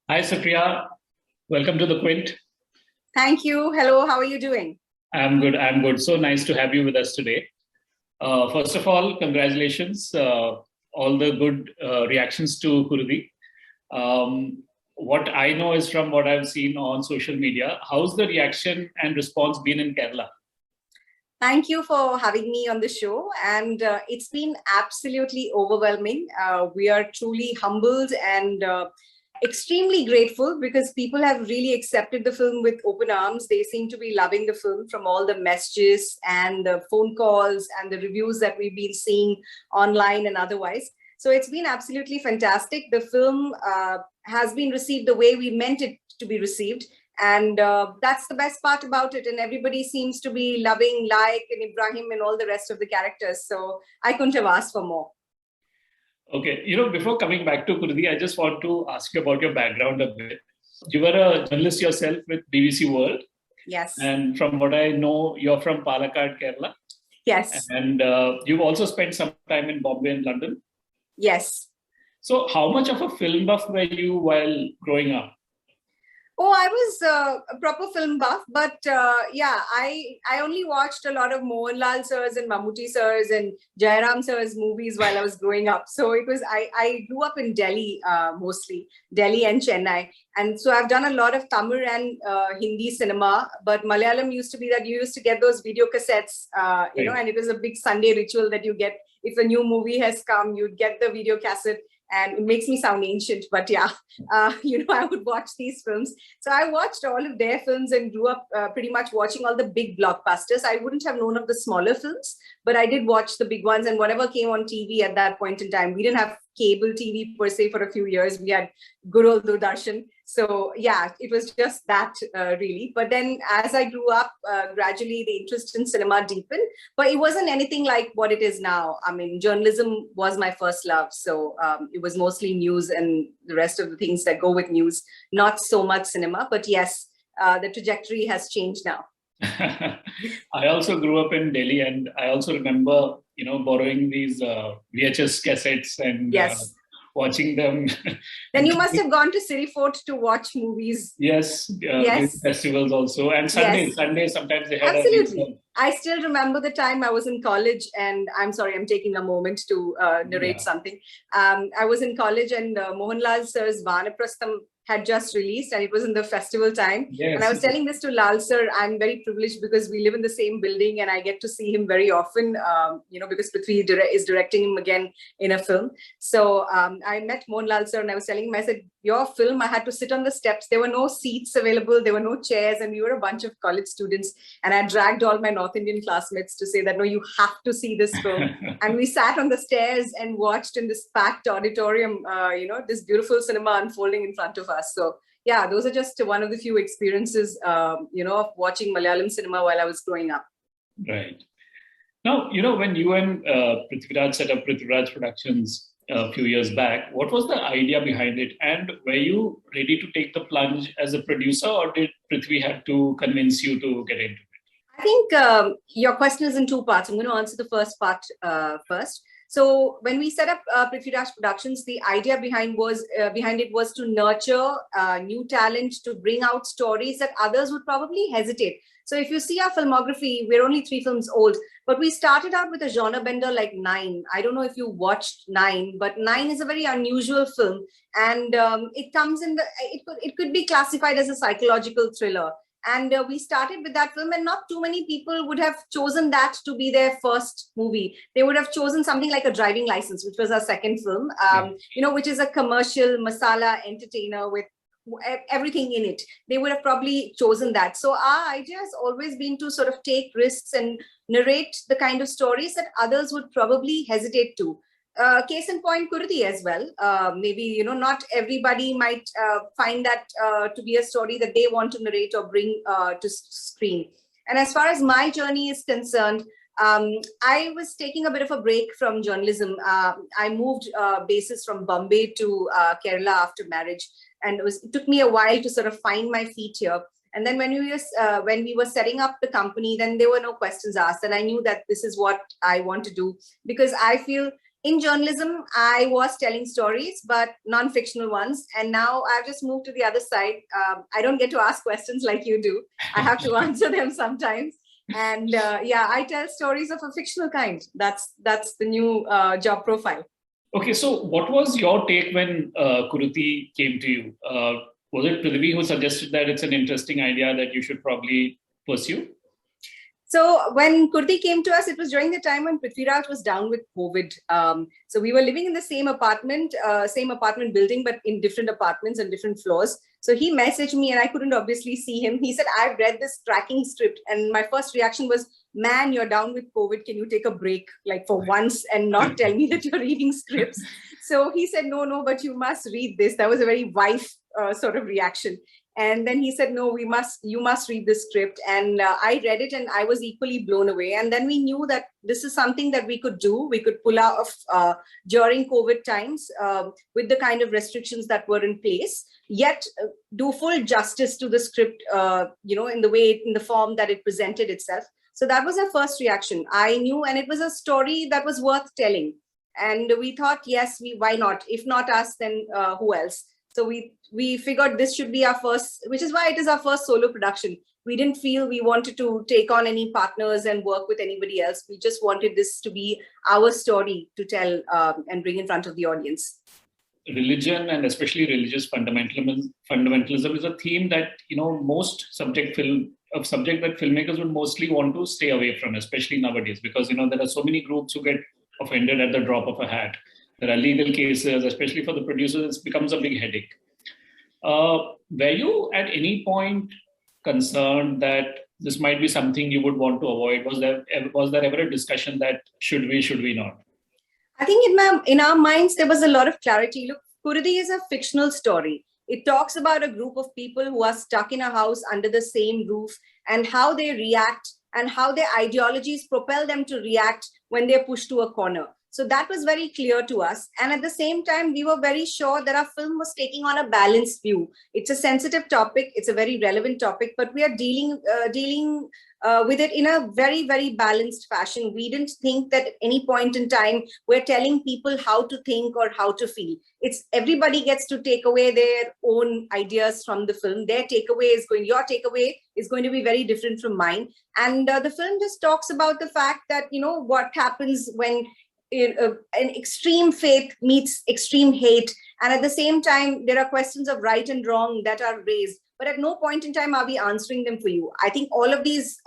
Hi, Supriya. Welcome to the Quint. Thank you. Hello, how are you doing? I'm good. I'm good. So nice to have you with us today. First of all, congratulations. All the good reactions to Kuruthi. What I know is from what I've seen on social media. How's the reaction and response been in Kerala? Thank you for having me on the show. And it's been absolutely overwhelming. We are truly humbled and extremely grateful because people have really accepted the film with open arms. They seem to be loving the film from all the messages and the phone calls and the reviews that we've been seeing online and otherwise. So it's been absolutely fantastic. The film has been received the way we meant it to be received. And that's the best part about it. And everybody seems to be loving like and Ibrahim and all the rest of the characters. So I couldn't have asked for more. Okay, before coming back to Kuruthi, I just want to ask you about your background a bit. You were a journalist yourself with BBC World. Yes. And from what I know, you're from Palakkad, Kerala. Yes. And you've also spent some time in Bombay and London. Yes. So how much of a film buff were you while growing up? Oh, I was a proper film buff, but I only watched a lot of Mohanlal sirs and Mammootty sirs and Jairam sirs movies while I was growing up. So I grew up in Delhi mostly, Delhi and Chennai. And so I've done a lot of Tamil and Hindi cinema, but Malayalam used to be that you used to get those video cassettes, and it was a big Sunday ritual that you get. If a new movie has come, you'd get the video cassette. And it makes me sound ancient, but yeah, I would watch these films. So I watched all of their films and grew up pretty much watching all the big blockbusters. I wouldn't have known of the smaller films, but I did watch the big ones and whatever came on TV at that point in time. We didn't have cable TV per se for a few years. We had good old Doordarshan. So yeah, it was just that really. But then as I grew up, gradually the interest in cinema deepened, but it wasn't anything like what it is now. I mean, journalism was my first love. So it was mostly news and the rest of the things that go with news, not so much cinema. But yes, the trajectory has changed now. I also grew up in Delhi, and I also remember, borrowing these VHS cassettes and yes. Watching them. Then you must have gone to City Fort to watch movies. Yes, yes. Festivals also, and Sundays. Sundays sometimes they had. Absolutely. I still remember the time I was in college, and I'm sorry, I'm taking a moment to narrate something. I was in college, and Mohanlal sir's Vanaprastham had just released, and it was in the festival time. Yes. And I was telling this to Lal sir, I'm very privileged because we live in the same building and I get to see him very often, because Prithvi is directing him again in a film. So I met Mohanlal sir and I was telling him, I said, your film, I had to sit on the steps. There were no seats available. There were no chairs. And we were a bunch of college students. And I dragged all my North Indian classmates to say that, no, you have to see this film. And we sat on the stairs and watched in this packed auditorium, this beautiful cinema unfolding in front of us. So yeah, those are just one of the few experiences, of watching Malayalam cinema while I was growing up. Right. Now, when you and Prithviraj set up Prithviraj Productions a few years back, what was the idea behind it? And were you ready to take the plunge as a producer, or did Prithvi have to convince you to get into it? I think your question is in two parts. I'm going to answer the first part first. So when we set up Prithviraj Productions, the idea behind it was to nurture new talent, to bring out stories that others would probably hesitate. So if you see our filmography, we're only 3 films old, but we started out with a genre bender like 9. I don't know if you watched 9, but 9 is a very unusual film, and it comes in it could be classified as a psychological thriller. And we started with that film, and not too many people would have chosen that to be their first movie. They would have chosen something like A Driving License, which was our second film, which is a commercial masala entertainer with everything in it. They would have probably chosen that. So our idea has always been to sort of take risks and narrate the kind of stories that others would probably hesitate to. Case in point, Kuruthi as well. Maybe, not everybody might find that to be a story that they want to narrate or bring to screen. And as far as my journey is concerned, I was taking a bit of a break from journalism. I moved bases from Bombay to Kerala after marriage. And it took me a while to sort of find my feet here. And then when we were setting up the company, then there were no questions asked. And I knew that this is what I want to do, because I feel In journalism, I was telling stories, but non-fictional ones. And now I've just moved to the other side. I don't get to ask questions like you do. I have to answer them sometimes. And yeah, I tell stories of a fictional kind. That's the new job profile. Okay, so what was your take when Kuruthi came to you? Was it Prithvi who suggested that it's an interesting idea that you should probably pursue? So when Kuruthi came to us, it was during the time when Prithviraj was down with COVID. So we were living in the same apartment building, but in different apartments and different floors. So he messaged me and I couldn't obviously see him. He said, I've read this tracking script. And my first reaction was, man, you're down with COVID. Can you take a break like for once and not tell me that you're reading scripts? So he said, no, but you must read this. That was a very wife sort of reaction. And then he said, no, you must read this script. And I read it and I was equally blown away. And then we knew that this is something that we could do. We could pull off during COVID times with the kind of restrictions that were in place, yet do full justice to the script, in the form that it presented itself. So that was our first reaction. I knew, and it was a story that was worth telling. And we thought, yes, why not? If not us, then who else? So we figured this should be our first, which is why it is our first solo production. We didn't feel we wanted to take on any partners and work with anybody else. We just wanted this to be our story to tell and bring in front of the audience. Religion and especially religious fundamentalism is a theme that, most subject that filmmakers would mostly want to stay away from, especially nowadays, because, there are so many groups who get offended at the drop of a hat. There are legal cases, especially for the producers, it becomes a big headache. Were you at any point concerned that this might be something you would want to avoid? Was there ever a discussion that should we not? I think in our minds, there was a lot of clarity. Look, Kuruthi is a fictional story. It talks about a group of people who are stuck in a house under the same roof and how they react and how their ideologies propel them to react when they're pushed to a corner. So that was very clear to us. And at the same time, we were very sure that our film was taking on a balanced view. It's a sensitive topic. It's a very relevant topic, but we are dealing with it in a very, very balanced fashion. We didn't think that at any point in time, we're telling people how to think or how to feel. It's everybody gets to take away their own ideas from the film. Your takeaway is going to be very different from mine. And the film just talks about the fact that, what happens when an extreme faith meets extreme hate. And at the same time, there are questions of right and wrong that are raised. But at no point in time are we answering them for you. I think all of these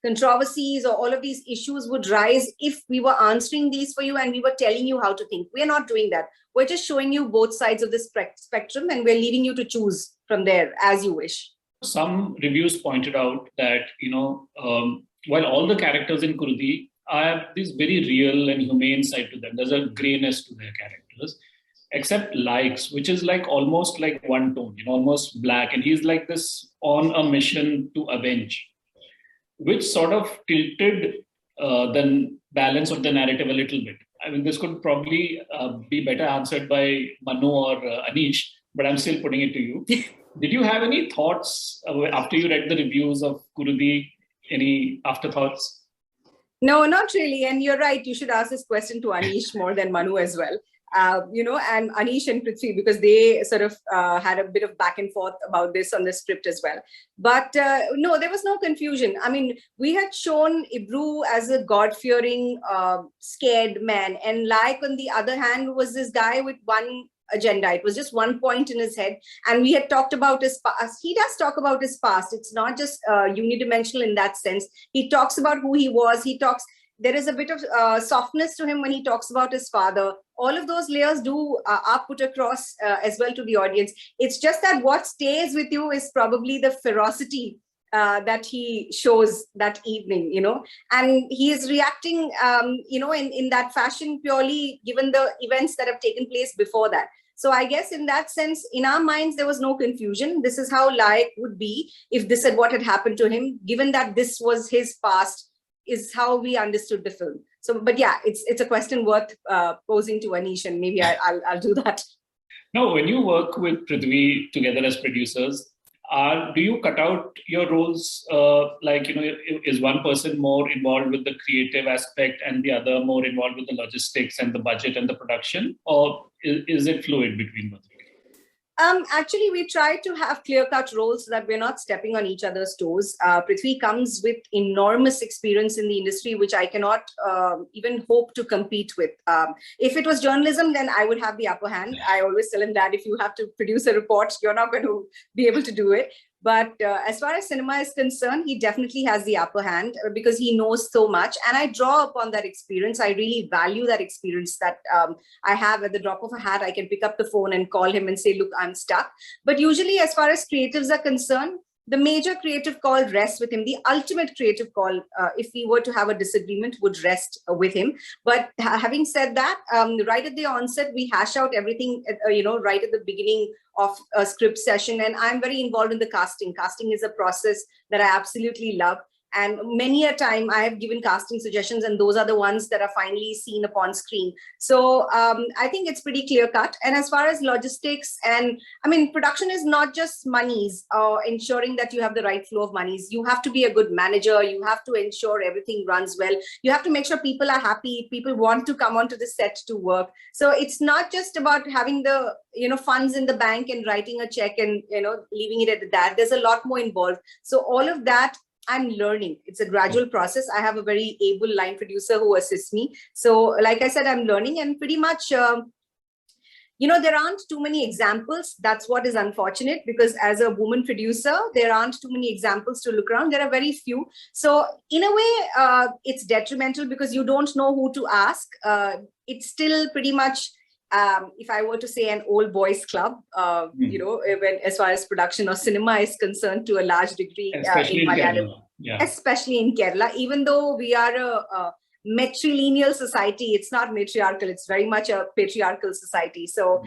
controversies or all of these issues would rise if we were answering these for you and we were telling you how to think. We're not doing that. We're just showing you both sides of the spectrum and we're leaving you to choose from there as you wish. Some reviews pointed out that, while all the characters in Kuruthi have this very real and humane side to them, there's a grayness to their characters, except Likes, which is almost like one tone, almost black. And he's like this on a mission to avenge, which sort of tilted the balance of the narrative a little bit. I mean, this could probably be better answered by Manu or Anish, but I'm still putting it to you. Did you have any thoughts after you read the reviews of Kuruthi? Any afterthoughts? No, not really. And you're right. You should ask this question to Anish more than Manu as well. And Anish and Prithvi, because they sort of had a bit of back and forth about this on the script as well. But no, there was no confusion. I mean, we had shown Ibru as a God-fearing, scared man. And like on the other hand, was this guy with one agenda. It was just one point in his head. And we had talked about his past. He does talk about his past. It's not just unidimensional in that sense. He talks about who he was. There is a bit of softness to him when he talks about his father. All of those layers are put across as well to the audience. It's just that what stays with you is probably the ferocity that he shows that evening, and he is reacting, in that fashion purely given the events that have taken place before that. So I guess in that sense, in our minds, there was no confusion. This is how Laik would be if this had what had happened to him, given that this was his past, is how we understood the film. So, but yeah, it's a question worth posing to Anish, and maybe I'll do that. Now, when you work with Prithvi together as producers, do you cut out your roles? Like, is one person more involved with the creative aspect and the other more involved with the logistics and the budget and the production, or is it fluid between both? Actually, we try to have clear-cut roles so that we're not stepping on each other's toes. Prithvi comes with enormous experience in the industry, which I cannot even hope to compete with. If it was journalism, then I would have the upper hand. I always tell him that if you have to produce a report, you're not going to be able to do it. But as far as cinema is concerned, he definitely has the upper hand because he knows so much. And I draw upon that experience. I really value that experience that I have. At the drop of a hat, I can pick up the phone and call him and say, look, I'm stuck. But usually, as far as creatives are concerned, the major creative call rests with him. The ultimate creative call, if we were to have a disagreement, would rest with him. But having said that, right at the onset, we hash out everything, right at the beginning of a script session. And I'm very involved in the casting. Casting is a process that I absolutely love. And many a time I have given casting suggestions, and those are the ones that are finally seen upon screen. So I think it's pretty clear cut. And as far as logistics, and I mean, production is not just monies or ensuring that you have the right flow of monies. You have to be a good manager. You have to ensure everything runs well. You have to make sure people are happy. People want to come onto the set to work. So it's not just about having the funds in the bank and writing a check and leaving it at that. There's a lot more involved. So all of that, I'm learning. It's a gradual process. I have a very able line producer who assists me. So like I said, I'm learning, and pretty much, there aren't too many examples. That's what is unfortunate, because as a woman producer, there aren't too many examples to look around. There are very few. So in a way, it's detrimental because you don't know who to ask. It's still pretty much, if I were to say, an old boys club, as far as production or cinema is concerned, to a large degree, especially in Malayalam. Especially in Kerala, even though we are a matrilineal society, it's not matriarchal, it's very much a patriarchal society. So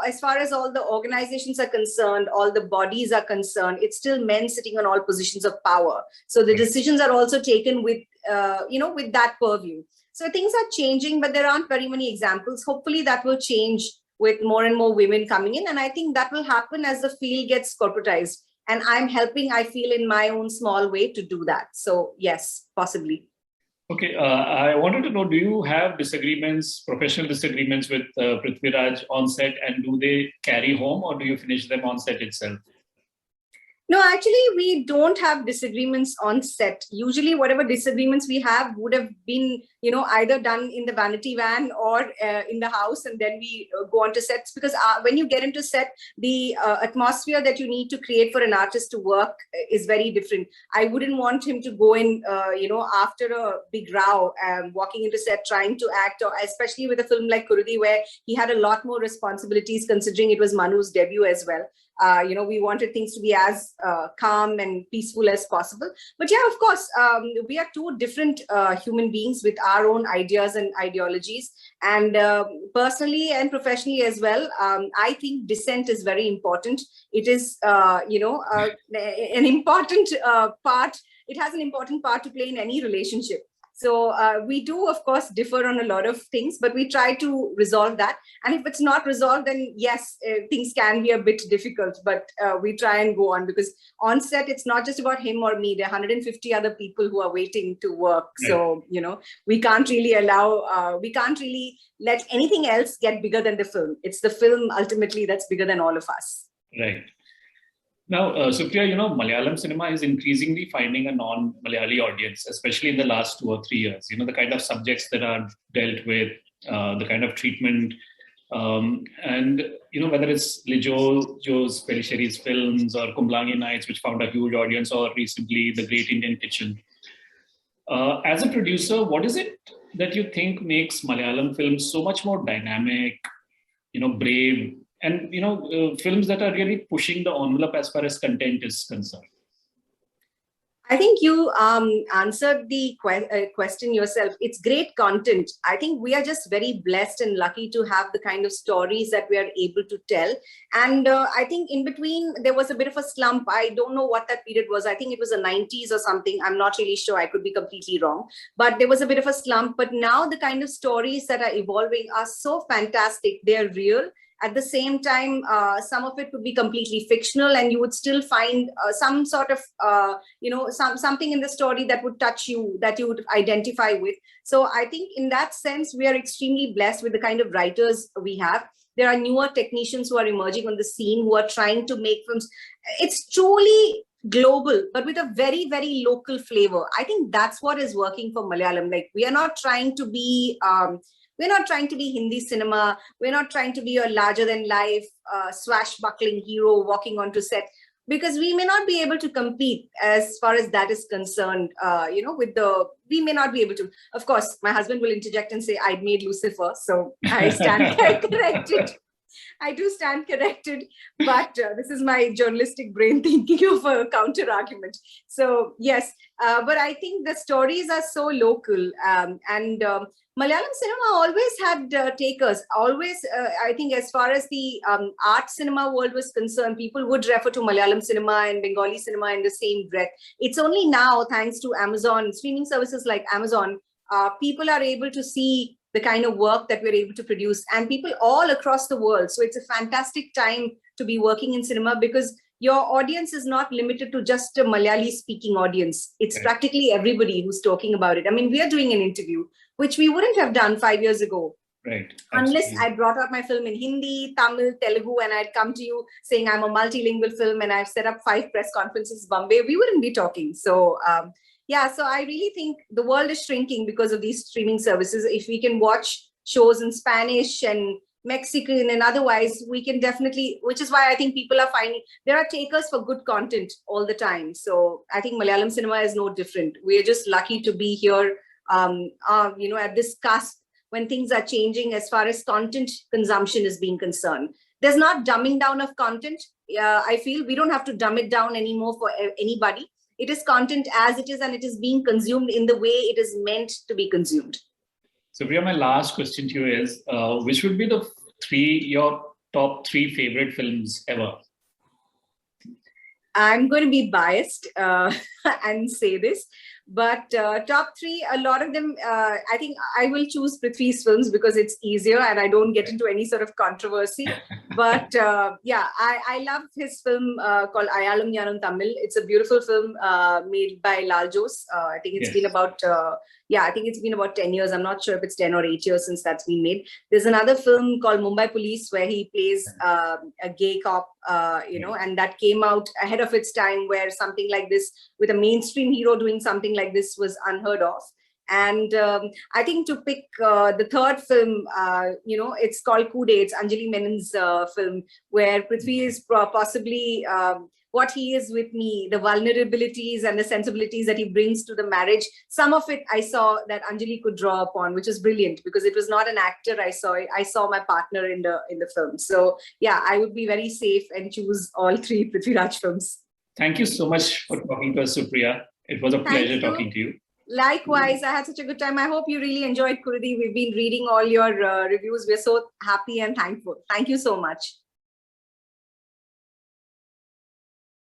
as far as all the organizations are concerned, all the bodies are concerned, it's still men sitting on all positions of power. So the decisions are also taken with, with that purview. So things are changing, but there aren't very many examples. Hopefully that will change with more and more women coming in. And I think that will happen as the field gets corporatized. And I'm helping, I feel, in my own small way to do that. So yes, possibly. Okay, I wanted to know, do you have professional disagreements with Prithviraj on set, and do they carry home, or do you finish them on set itself? No, actually, we don't have disagreements on set. Usually, whatever disagreements we have would have been, either done in the vanity van or in the house, and then we go on to sets. Because when you get into set, the atmosphere that you need to create for an artist to work is very different. I wouldn't want him to go in, after a big row, walking into set, trying to act, or especially with a film like Kuruthi, where he had a lot more responsibilities, considering it was Manu's debut as well. We wanted things to be as calm and peaceful as possible. But yeah, of course, we are two different human beings with our own ideas and ideologies. And personally and professionally as well, I think dissent is very important. It is, an important part. It has an important part to play in any relationship. So we do, of course, differ on a lot of things, but we try to resolve that. And if it's not resolved, then yes, things can be a bit difficult, but we try and go on, because on set, it's not just about him or me. There are 150 other people who are waiting to work. Right. So, we can't really let anything else get bigger than the film. It's the film ultimately that's bigger than all of us. Right. Now, Supriya, Malayalam cinema is increasingly finding a non-Malayali audience, especially in the last 2 or 3 years. The kind of subjects that are dealt with, the kind of treatment, and, whether it's Joe's Pelisheri's films or Kumblangi Nights, which found a huge audience, or recently The Great Indian Kitchen. As a producer, what is it that you think makes Malayalam films so much more dynamic, brave, and films that are really pushing the envelope as far as content is concerned? I think you answered the question yourself. It's great content. I think we are just very blessed and lucky to have the kind of stories that we are able to tell. And I think in between, there was a bit of a slump. I don't know what that period was. I think it was the 90s or something. I'm not really sure. I could be completely wrong. But there was a bit of a slump. But now the kind of stories that are evolving are so fantastic. They're real. At the same time, some of it would be completely fictional, and you would still find some sort of, something in the story that would touch you, that you would identify with. So I think in that sense, we are extremely blessed with the kind of writers we have. There are newer technicians who are emerging on the scene, who are trying to make films. It's truly global, but with a very, very local flavor. I think that's what is working for Malayalam. Like, we are not trying to be Hindi cinema. We're not trying to be a larger than life swashbuckling hero walking onto set, because we may not be able to compete as far as that is concerned. We may not be able to. Of course, my husband will interject and say, I made Lucifer, so I stand corrected. I do stand corrected, but this is my journalistic brain thinking of a counter argument. So yes, but I think the stories are so local, and Malayalam cinema always had takers. Always, I think, as far as the art cinema world was concerned, people would refer to Malayalam cinema and Bengali cinema in the same breath. It's only now, thanks to Amazon, streaming services like Amazon, people are able to see the kind of work that we're able to produce, and people all across the world. So it's a fantastic time to be working in cinema, because your audience is not limited to just a Malayali speaking audience. It's practically everybody who's talking about it. I mean, we are doing an interview, which we wouldn't have done 5 years ago. Right. Unless I brought out my film in Hindi, Tamil, Telugu, and I'd come to you saying I'm a multilingual film and I've set up 5 press conferences in Bombay, we wouldn't be talking. So so I really think the world is shrinking because of these streaming services. If we can watch shows in Spanish and Mexican and otherwise, we can definitely, which is why I think people are finding there are takers for good content all the time. So I think Malayalam cinema is no different. We're just lucky to be here, at this cusp when things are changing as far as content consumption is being concerned. There's not dumbing down of content. I feel we don't have to dumb it down anymore for anybody. It is content as it is, and it is being consumed in the way it is meant to be consumed. So, Priya, my last question to you is, which would be your top 3 favorite films ever? I'm going to be biased and say this, but top 3, a lot of them, I think I will choose Prithvi's films because it's easier and I don't get into any sort of controversy. But I love his film called Ayalam Yanam Tamil. It's a beautiful film made by Lal Jos. I think it's been about I think it's been about 10 years. I'm not sure if it's 10 or 8 years since that's been made. There's another film called Mumbai Police where he plays a gay cop, and that came out ahead of its time, where something like this with a mainstream hero doing something like this was unheard of. And I think to pick the third film, it's called Kuruthi. It's Anjali Menon's film, where Prithvi is possibly what he is with me, the vulnerabilities and the sensibilities that he brings to the marriage. Some of it I saw that Anjali could draw upon, which is brilliant because it was not an actor I saw. I saw my partner in the film. So yeah, I would be very safe and choose all 3 Prithviraj films. Thank you so much for talking to us, Supriya. It was a pleasure talking to you. Likewise, I had such a good time. I hope you really enjoyed Kuruthi. We've been reading all your reviews. We're so happy and thankful. Thank you so much.